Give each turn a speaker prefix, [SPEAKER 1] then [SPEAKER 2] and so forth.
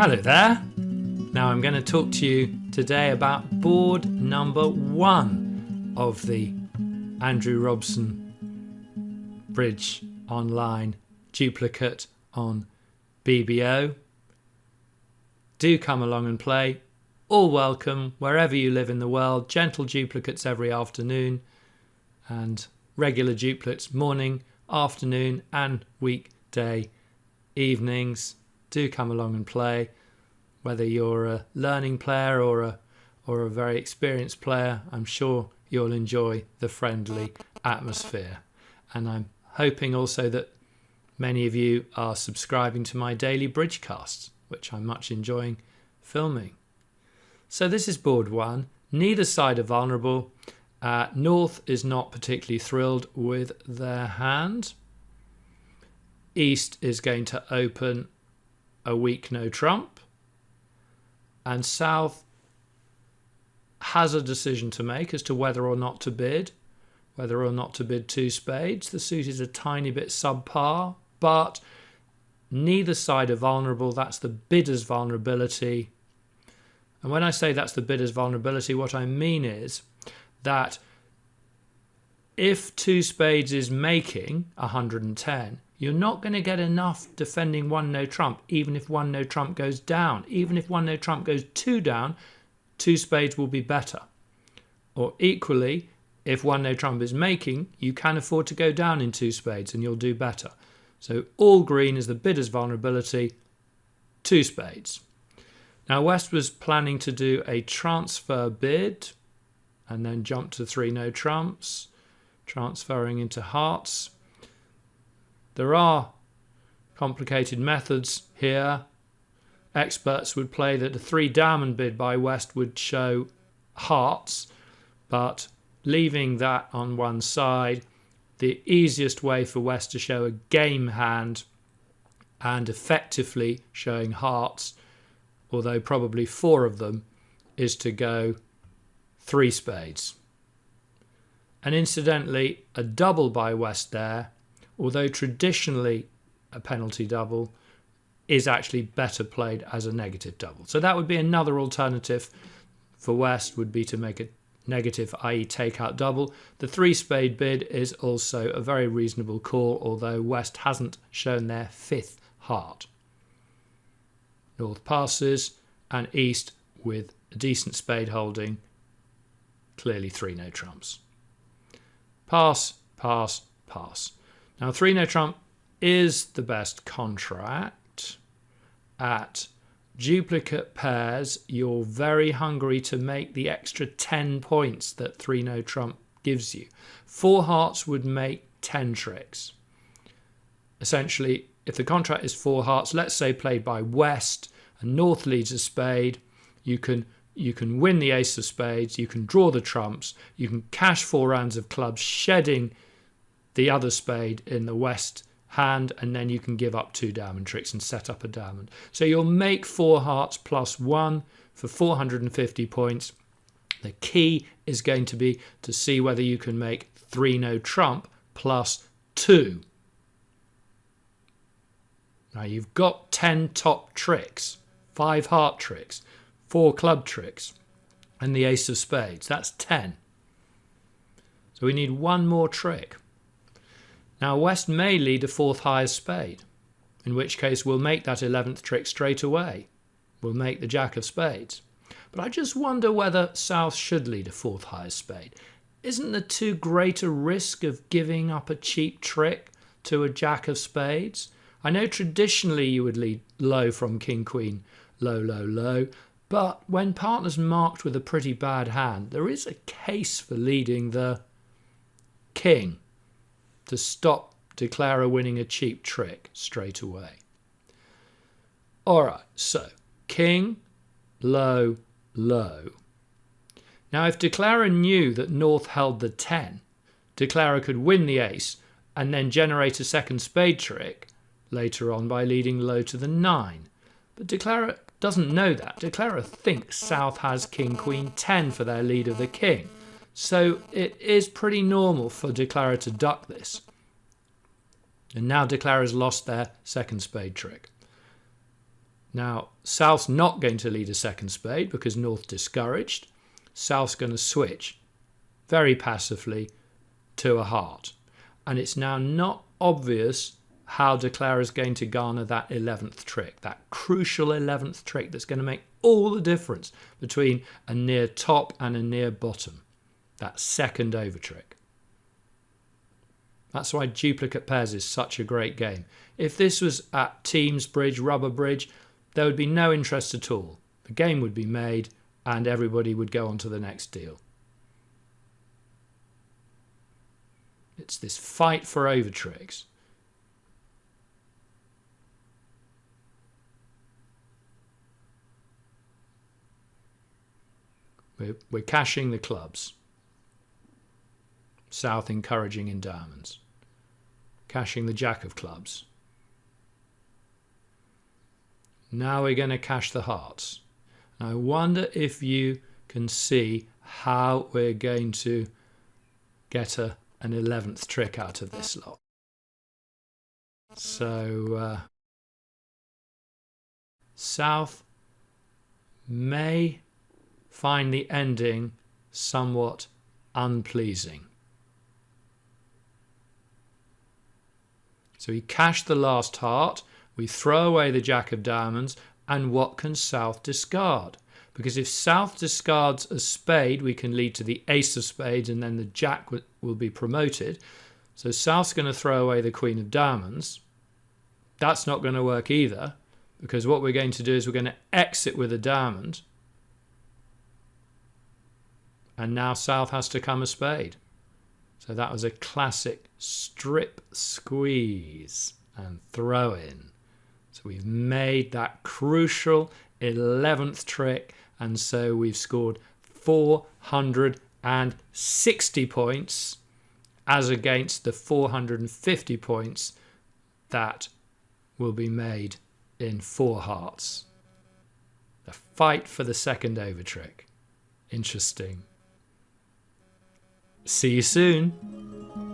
[SPEAKER 1] Hello there. Now I'm going to talk to you today about board number 1 of the Andrew Robson Bridge Online duplicate on BBO. Do come along and play. All welcome wherever you live in the world. Gentle duplicates every afternoon and regular duplicates morning, afternoon and weekday evenings. Do come along and play. Whether you're a learning player or a very experienced player, I'm sure you'll enjoy the friendly atmosphere. And I'm hoping also that many of you are subscribing to my daily bridgecasts, which I'm much enjoying filming. So this is board 1. Neither side are vulnerable. North is not particularly thrilled with their hand. East is going to open a weak no trump. And South has a decision to make as to whether or not to bid. Whether or not to bid 2 spades. The suit is a tiny bit subpar, but neither side are vulnerable. That's the bidder's vulnerability. And when I say that's the bidder's vulnerability, what I mean is that if 2 spades is making 110, you're not going to get enough defending 1 no trump, even if 1 no trump goes down. Even if 1 no trump goes 2 down, 2 spades will be better. Or equally, if 1 no trump is making, you can afford to go down in 2 spades and you'll do better. So all green is the bidder's vulnerability, 2 spades. Now West was planning to do a transfer bid and then jump to 3 no trumps, transferring into hearts. There are complicated methods here. Experts would play that a 3 diamond bid by West would show hearts, but leaving that on one side, the easiest way for West to show a game hand and effectively showing hearts, although probably 4 of them, is to go 3 spades. And incidentally, a double by West there, although traditionally a penalty double, is actually better played as a negative double. So that would be another alternative for West, would be to make a negative, i.e. take out double. The 3 spade bid is also a very reasonable call, although West hasn't shown their 5th heart. North passes and East, with a decent spade holding, clearly 3 no trumps. Pass, pass, pass. Now 3 no trump is the best contract. At duplicate pairs, you're very hungry to make the extra 10 points that 3 no trump gives you. 4 hearts would make 10 tricks. Essentially, if the contract is 4 hearts, let's say played by West, and North leads a spade, you can win the ace of spades, you can draw the trumps, you can cash 4 rounds of clubs, shedding the other spade in the West hand, and then you can give up 2 diamond tricks and set up a diamond. So you'll make 4 hearts plus 1 for 450 points. The key is going to be to see whether you can make 3 no trump plus 2. Now you've got 10 top tricks, 5 heart tricks, 4 club tricks, and the ace of spades. That's 10. So we need 1 more trick. Now West may lead a 4th highest spade, in which case we'll make that 11th trick straight away. We'll make the jack of spades. But I just wonder whether South should lead a 4th highest spade. Isn't there too great a risk of giving up a cheap trick to a jack of spades? I know traditionally you would lead low from king, queen, low, low, low, but when partner's marked with a pretty bad hand, there is a case for leading the king to stop declarer winning a cheap trick straight away. Alright, so king, low, low. Now if declarer knew that North held the 10, declarer could win the ace and then generate a second spade trick later on by leading low to the 9. But declarer doesn't know that. Declarer thinks South has king, queen, 10 for their lead of the king. So it is pretty normal for declarer to duck this. And now declarers lost their second spade trick. Now, South's not going to lead a second spade because North discouraged. South's going to switch very passively to a heart. And it's now not obvious how De Cler is going to garner that 11th trick, that crucial 11th trick that's going to make all the difference between a near top and a near bottom, that second over trick. That's why duplicate pairs is such a great game. If this was at teams bridge, rubber bridge, there would be no interest at all. The game would be made and everybody would go on to the next deal. It's this fight for over tricks. We're cashing the clubs. South encouraging in diamonds. Cashing the jack of clubs. Now we're going to cash the hearts. I wonder if you can see how we're going to get an 11th trick out of this lot. So South may find the ending somewhat unpleasing. So he cashed the last heart, we throw away the jack of diamonds, and what can South discard? Because if South discards a spade, we can lead to the ace of spades and then the jack will be promoted. So South's going to throw away the queen of diamonds. That's not going to work either, because what we're going to do is we're going to exit with a diamond. And now South has to come a spade. So that was a classic strip squeeze and throw in. So we've made that crucial 11th trick, and so we've scored 460 points as against the 450 points that will be made in 4 hearts. The fight for the second over trick. Interesting. See you soon.